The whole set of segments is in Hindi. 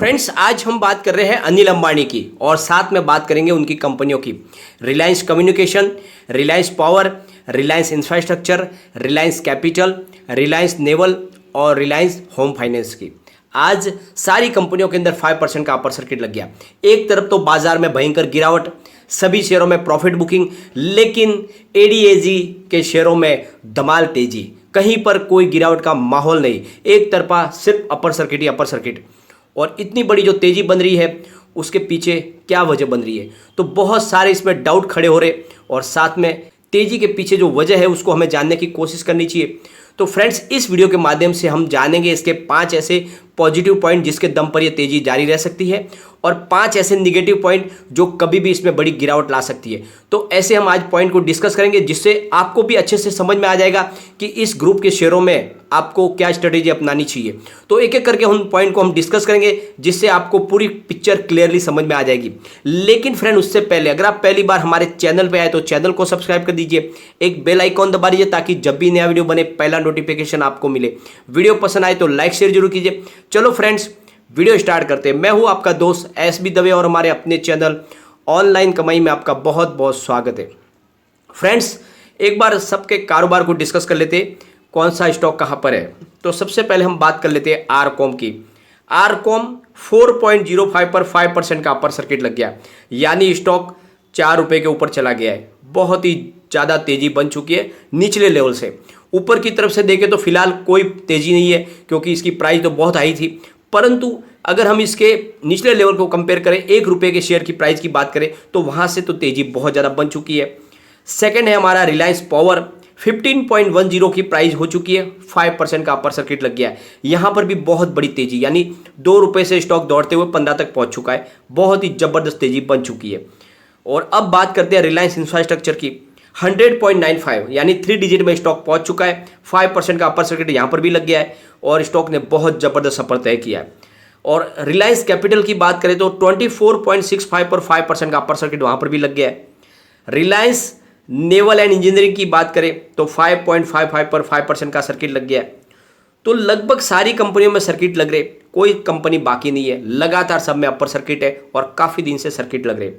फ्रेंड्स, आज हम बात कर रहे हैं अनिल अंबानी की और साथ में बात करेंगे उनकी कंपनियों की। Reliance communication, Reliance power, Reliance infrastructure, Reliance capital, Reliance naval और रिलायंस होम फाइनेंस की। आज सारी कंपनियों के अंदर 5% का अपर सर्किट लग गया। एक तरफ तो बाजार में भयंकर गिरावट, सभी शेयरों में प्रॉफिट बुकिंग, लेकिन एडीएजी के शेयरों में धमाल तेजी, कहीं पर कोई गिरावट का माहौल नहीं, एक तरफा सिर्फ अपर सर्किट ही अपर सर्किट। और इतनी बड़ी जो तेजी बन रही है उसके पीछे क्या वजह बन रही है, तो बहुत सारे इसमें डाउट खड़े हो रहे और साथ में तेजी के पीछे जो वजह है उसको हमें जानने की कोशिश करनी चाहिए। तो फ्रेंड्स, इस वीडियो के माध्यम से हम जानेंगे इसके 5 ऐसे पॉजिटिव पॉइंट जिसके दम पर ये तेजी जारी रह सकती है और 5 ऐसे निगेटिव पॉइंट जो कभी भी इसमें बड़ी गिरावट ला सकती है। तो ऐसे हम आज पॉइंट को डिस्कस करेंगे जिससे आपको भी अच्छे से समझ में आ जाएगा कि इस ग्रुप के शेयरों में आपको क्या स्ट्रेटेजी अपनानी चाहिए। तो एक एक करके उन पॉइंट को हम डिस्कस करेंगे जिससे आपको पूरी पिक्चर क्लियरली समझ में आ जाएगी। लेकिन फ्रेंड, उससे पहले अगर आप पहली बार हमारे चैनल पे आए तो चैनल को सब्सक्राइब कर दीजिए, एक बेल आइकॉन दबा दीजिए ताकि जब भी नया वीडियो बने पहला नोटिफिकेशन आपको मिले। वीडियो पसंद आए तो लाइक शेयर जरूर कीजिए। चलो फ्रेंड्स, वीडियो स्टार्ट करते हैं। मैं हूं आपका दोस्त एसबी दवे और हमारे अपने चैनल ऑनलाइन कमाई में आपका बहुत बहुत स्वागत है। फ्रेंड्स, एक बार सबके कारोबार को डिस्कस कर लेते हैं, कौन सा स्टॉक कहां पर है। तो सबसे पहले हम बात कर लेते हैं आरकॉम की। आरकॉम 4.05 पर 5% का अपर सर्किट लग गया, यानी स्टॉक 4 रुपए के ऊपर चला गया है। बहुत ही ज़्यादा तेजी बन चुकी है निचले लेवल से। ऊपर की तरफ से देखें तो फिलहाल कोई तेजी नहीं है क्योंकि इसकी प्राइस तो बहुत हाई थी, परंतु अगर हम इसके निचले लेवल को कंपेयर करें, 1 रुपये के शेयर की प्राइस की बात करें तो वहाँ से तो तेजी बहुत ज़्यादा बन चुकी है। सेकेंड है हमारा रिलायंस पावर, 15.10 की प्राइस हो चुकी है, 5% का अपर सर्किट लग गया है। यहाँ पर भी बहुत बड़ी तेजी, यानी 2 रुपये से स्टॉक दौड़ते हुए 15 तक पहुँच चुका है। बहुत ही ज़बरदस्त तेजी बन चुकी है। और अब बात करते हैं रिलायंस इंफ्रास्ट्रक्चर की। 100.95 यानी 3 डिजिट में स्टॉक पहुंच चुका है। 5% का अपर सर्किट यहां पर भी लग गया है और स्टॉक ने बहुत जबरदस्त सफर तय किया है। और रिलायंस कैपिटल की बात करें तो 24.65 पर 5% का अपर सर्किट वहां पर भी लग गया है। रिलायंस नेवल एंड इंजीनियरिंग की बात करें तो 5.55 पर 5% का सर्किट लग गया है। तो लगभग सारी कंपनियों में सर्किट लग रहे, कोई कंपनी बाकी नहीं है, लगातार सब में अपर सर्किट है और काफ़ी दिन से सर्किट लग रहे।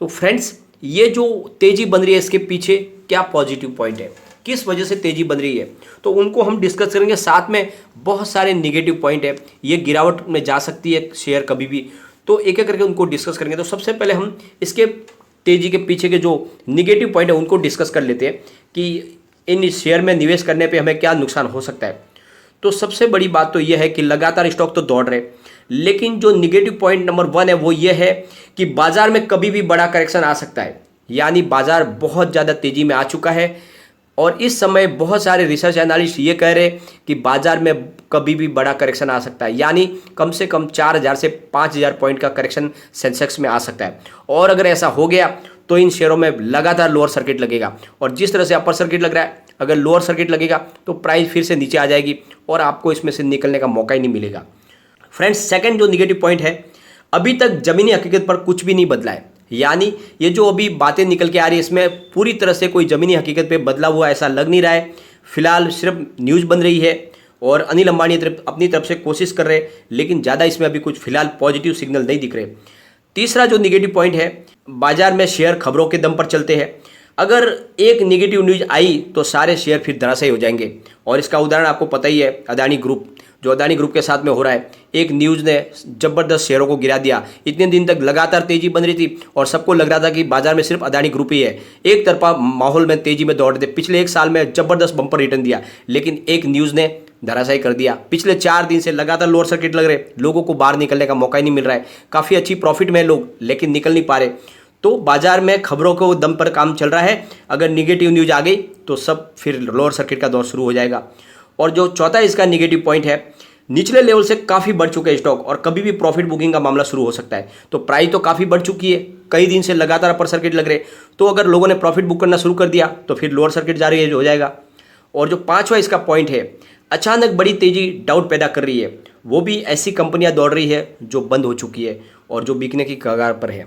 तो फ्रेंड्स, ये जो तेजी बन रही है इसके पीछे क्या पॉजिटिव पॉइंट है, किस वजह से तेजी बन रही है, तो उनको हम डिस्कस करेंगे। साथ में बहुत सारे नेगेटिव पॉइंट है, ये गिरावट में जा सकती है शेयर कभी भी, तो एक एक करके उनको डिस्कस करेंगे। तो सबसे पहले हम इसके तेजी के पीछे के जो नेगेटिव पॉइंट है उनको डिस्कस कर लेते हैं कि इन शेयर में निवेश करने पर हमें क्या नुकसान हो सकता है। तो सबसे बड़ी बात तो यह है कि लगातार स्टॉक तो दौड़ रहे, लेकिन जो निगेटिव पॉइंट नंबर 1 है वो ये है कि बाजार में कभी भी बड़ा करेक्शन आ सकता है। यानी बाजार बहुत ज़्यादा तेजी में आ चुका है और इस समय बहुत सारे रिसर्च एनालिस्ट ये कह रहे हैं कि बाजार में कभी भी बड़ा करेक्शन आ सकता है, यानी कम से कम 4000 से 5000 पॉइंट का करेक्शन सेंसेक्स में आ सकता है। और अगर ऐसा हो गया तो इन शेयरों में लगातार लोअर सर्किट लगेगा और जिस तरह से अपर सर्किट लग रहा है, अगर लोअर सर्किट लगेगा तो प्राइस फिर से नीचे आ जाएगी और आपको इसमें से निकलने का मौका ही नहीं मिलेगा। फ्रेंड्स, सेकंड जो निगेटिव पॉइंट है, अभी तक जमीनी हकीकत पर कुछ भी नहीं बदला है। यानी ये जो अभी बातें निकल के आ रही है इसमें पूरी तरह से कोई ज़मीनी हकीकत पे बदला हुआ ऐसा लग नहीं रहा है। फिलहाल सिर्फ न्यूज़ बन रही है और अनिल अंबानी अपनी तरफ से कोशिश कर रहे हैं, लेकिन ज़्यादा इसमें अभी कुछ फिलहाल पॉजिटिव सिग्नल नहीं दिख रहे। तीसरा जो निगेटिव पॉइंट है, बाजार में शेयर खबरों के दम पर चलते हैं। अगर एक नेगेटिव न्यूज़ आई तो सारे शेयर फिर धराशायी हो जाएंगे और इसका उदाहरण आपको पता ही है, अदानी ग्रुप। जो अदानी ग्रुप के साथ में हो रहा है, एक न्यूज़ ने ज़बरदस्त शेयरों को गिरा दिया। इतने दिन तक लगातार तेजी बन रही थी और सबको लग रहा था कि बाजार में सिर्फ अदानी ग्रुप ही है, एक तरफा माहौल में तेजी में दौड़ रहे थे। पिछले 1 साल में ज़बरदस्त बम्पर रिटर्न दिया, लेकिन एक न्यूज़ ने धराशायी कर दिया। पिछले 4 दिन से लगातार लोअर सर्किट लग रहे, लोगों को बाहर निकलने का मौका ही नहीं मिल रहा है। काफ़ी अच्छी प्रॉफिट में है लोग, लेकिन निकल नहीं पा रहे। तो बाजार में खबरों को दम पर काम चल रहा है। अगर निगेटिव न्यूज़ आ गई तो सब फिर लोअर सर्किट का दौर शुरू हो जाएगा। और जो चौथा इसका निगेटिव पॉइंट है, निचले लेवल से काफ़ी बढ़ चुके हैं स्टॉक और कभी भी प्रॉफिट बुकिंग का मामला शुरू हो सकता है। तो प्राइस तो काफ़ी बढ़ चुकी है, कई दिन से लगातार अपर सर्किट लग रहे, तो अगर लोगों ने प्रॉफिट बुक करना शुरू कर दिया तो फिर लोअर सर्किट जारी हो जाएगा। और जो 5वां इसका पॉइंट है, अचानक बड़ी तेजी डाउट पैदा कर रही है, वो भी ऐसी कंपनियां दौड़ रही है जो बंद हो चुकी है और जो बिकने की कगार पर है।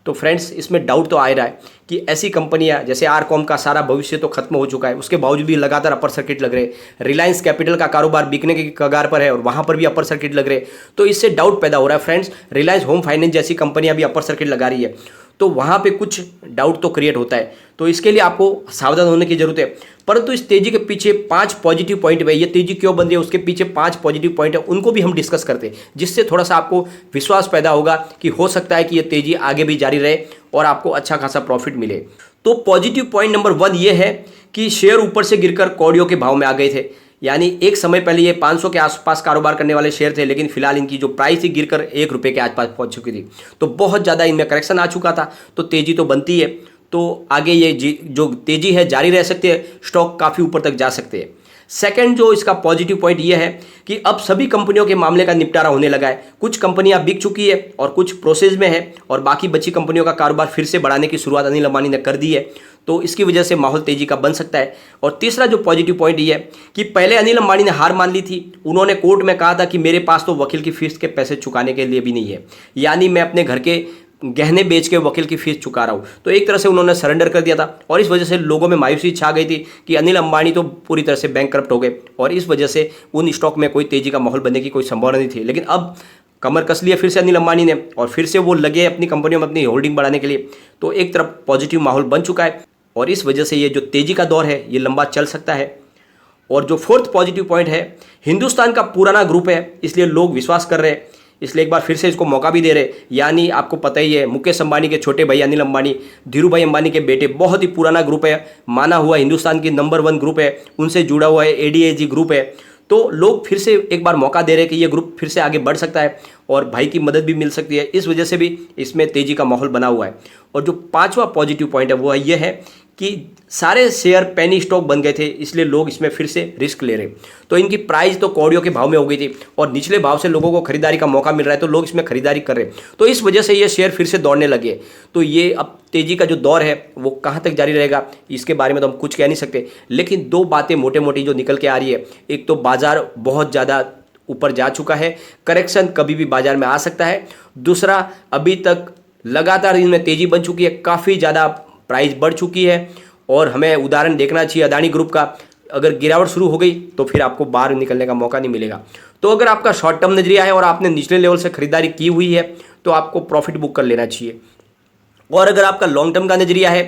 तो फ्रेंड्स इसमें डाउट तो आ रहा है कि ऐसी कंपनियां जैसे आरकॉम का सारा भविष्य तो खत्म हो चुका है, उसके बावजूद भी लगातार अपर सर्किट लग रहे, रिलायंस कैपिटल का कारोबार बिकने के कगार पर है और वहां पर भी अपर सर्किट लग रहे, तो इससे डाउट पैदा हो रहा है फ्रेंड्स। रिलायंस होम फाइनेंस जैसी कंपनियां भी अपर सर्किट लगा रही है, तो वहां पे कुछ डाउट तो क्रिएट होता है, तो इसके लिए आपको सावधान होने की जरूरत है। परंतु इस तेजी के पीछे 5 पॉजिटिव पॉइंट है, ये तेजी क्यों बन रही है उसके पीछे 5 पॉजिटिव पॉइंट है, उनको भी हम डिस्कस करते हैं, जिससे थोड़ा सा आपको विश्वास पैदा होगा कि हो सकता है कि ये तेजी आगे भी जारी रहे और आपको अच्छा खासा प्रॉफिट मिले। तो पॉजिटिव पॉइंट नंबर 1 ये है कि शेयर ऊपर से गिरकर कौड़ियों के भाव में आ गए थे, यानी एक समय पहले ये 500 के आसपास कारोबार करने वाले शेयर थे, लेकिन फिलहाल इनकी जो प्राइस थी गिरकर 1 रुपये के आसपास पहुंच चुकी थी, तो बहुत ज़्यादा इनमें करेक्शन आ चुका था, तो तेजी तो बनती है, तो आगे ये जो तेजी है जारी रह सकती है, स्टॉक काफ़ी ऊपर तक जा सकते हैं। सेकंड जो इसका पॉजिटिव पॉइंट ये है कि अब सभी कंपनियों के मामले का निपटारा होने लगा है, कुछ कंपनियां बिक चुकी है और कुछ प्रोसेस में है और बाकी बची कंपनियों का कारोबार फिर से बढ़ाने की शुरुआत अनिल अंबानी ने कर दी है, तो इसकी वजह से माहौल तेजी का बन सकता है। और तीसरा जो पॉजिटिव पॉइंट ये है कि पहले अनिल अंबानी ने हार मान ली थी, उन्होंने कोर्ट में कहा था कि मेरे पास तो वकील की फीस के पैसे चुकाने के लिए भी नहीं है, यानी मैं अपने घर के गहने बेच के वकील की फीस चुका रहा हूँ, तो एक तरह से उन्होंने सरेंडर कर दिया था और इस वजह से लोगों में मायूसी छा गई थी कि अनिल अंबानी तो पूरी तरह से बैंकक्रप्ट हो गए और इस वजह से उन स्टॉक में कोई तेजी का माहौल बनने की कोई संभावना नहीं थी। लेकिन अब कमर कस लिया फिर से अनिल अंबानी ने और फिर से वो लगे अपनी कंपनियों में अपनी होल्डिंग बढ़ाने के लिए, तो एक तरफ पॉजिटिव माहौल बन चुका है और इस वजह से ये जो तेजी का दौर है ये लंबा चल सकता है। और जो फोर्थ पॉजिटिव पॉइंट है, हिंदुस्तान का पुराना ग्रुप है इसलिए लोग विश्वास कर रहे हैं, इसलिए एक बार फिर से इसको मौका भी दे रहे, यानी आपको पता ही है मुकेश अंबानी के छोटे भाई अनिल अंबानी, धीरूभाई अंबानी के बेटे, बहुत ही पुराना ग्रुप है, माना हुआ हिंदुस्तान की नंबर 1 ग्रुप है, उनसे जुड़ा हुआ है एडीएजी ग्रुप है, तो लोग फिर से एक बार मौका दे रहे हैं कि ये ग्रुप फिर से आगे बढ़ सकता है और भाई की मदद भी मिल सकती है, इस वजह से भी इसमें तेजी का माहौल बना हुआ है। और जो 5वां पॉजिटिव पॉइंट है वो ये है कि सारे शेयर पेनी स्टॉक बन गए थे, इसलिए लोग इसमें फिर से रिस्क ले रहे, तो इनकी प्राइस तो कौड़ियों के भाव में हो गई थी और निचले भाव से लोगों को खरीदारी का मौका मिल रहा है, तो लोग इसमें खरीदारी कर रहे हैं, तो इस वजह से ये शेयर फिर से दौड़ने लगे। तो ये अब तेजी का जो दौर है वो कहाँ तक जारी रहेगा इसके बारे में तो हम कुछ कह नहीं सकते, लेकिन 2 बातें मोटे मोटी जो निकल के आ रही है, एक तो बाजार बहुत ज़्यादा ऊपर जा चुका है, करेक्शन कभी भी बाजार में आ सकता है, दूसरा अभी तक लगातार इनमें तेजी बन चुकी है, काफ़ी ज़्यादा प्राइस बढ़ चुकी है और हमें उदाहरण देखना चाहिए अदानी ग्रुप का, अगर गिरावट शुरू हो गई तो फिर आपको बाहर निकलने का मौका नहीं मिलेगा। तो अगर आपका शॉर्ट टर्म नजरिया है और आपने निचले लेवल से खरीदारी की हुई है तो आपको प्रॉफिट बुक कर लेना चाहिए, और अगर आपका लॉन्ग टर्म का नजरिया है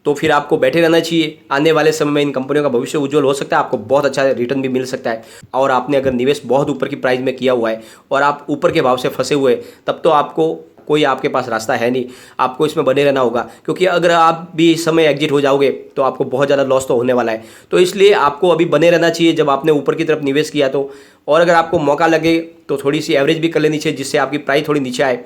तो फिर आपको बैठे रहना चाहिए। आने वाले समय में इन कंपनियों का भविष्य उज्जवल हो सकता है, आपको बहुत अच्छा रिटर्न भी मिल सकता है। और आपने अगर निवेश बहुत ऊपर की प्राइस में किया हुआ है और आप ऊपर के भाव से फंसे हुए तब तो आपको कोई आपके पास रास्ता है नहीं, आपको इसमें बने रहना होगा, क्योंकि अगर आप भी इस समय एग्जिट हो जाओगे तो आपको बहुत ज़्यादा लॉस तो होने वाला है, तो इसलिए आपको अभी बने रहना चाहिए जब आपने ऊपर की तरफ निवेश किया तो। और अगर आपको मौका लगे तो थोड़ी सी एवरेज भी कर लेनी चाहिए जिससे आपकी प्राइस थोड़ी नीचे आए।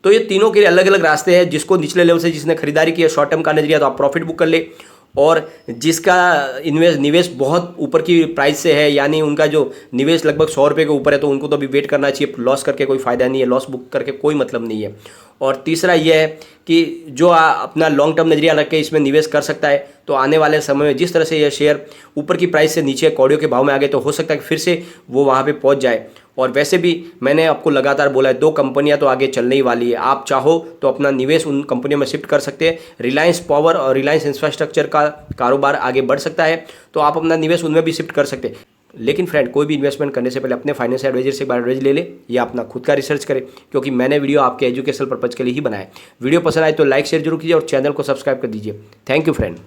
तो ये तीनों के लिए अलग अलग रास्ते हैं, जिसको निचले लेवल से जिसने खरीदारी की है शॉर्ट टर्म का नजरिया तो आप प्रॉफिट बुक कर ले, और जिसका निवेश बहुत ऊपर की प्राइस से है, यानी उनका जो निवेश लगभग 100 रुपये के ऊपर है, तो उनको तो अभी वेट करना चाहिए, लॉस करके कोई फ़ायदा नहीं है, लॉस बुक करके कोई मतलब नहीं है। और तीसरा ये है कि जो अपना लॉन्ग टर्म नजरिया रख के इसमें निवेश कर सकता है, तो आने वाले समय में जिस तरह से ये शेयर ऊपर की प्राइस से नीचे कौड़ियों के भाव में आ गए तो हो सकता है कि फिर से वो वहाँ पे पहुँच जाए। और वैसे भी मैंने आपको लगातार बोला है 2 कंपनियां तो आगे चलने ही वाली है, आप चाहो तो अपना निवेश उन कंपनियों में शिफ्ट कर सकते हैं। रिलायंस पावर और रिलायंस इंफ्रास्ट्रक्चर का कारोबार आगे बढ़ सकता है, तो आप अपना निवेश उनमें भी शिफ्ट कर सकते हैं। लेकिन फ्रेंड, कोई भी इन्वेस्टमेंट करने से पहले अपने फाइनेंशियल एडवाइजर से एक बार एडवाइज ले ले या अपना खुद का रिसर्च करें, क्योंकि मैंने वीडियो आपके एजुकेशनल पर्पज़ के लिए ही बनाया है। वीडियो पसंद आए तो लाइक शेयर जरूर कीजिए और चैनल को सब्सक्राइब कर दीजिए। Thank you friend.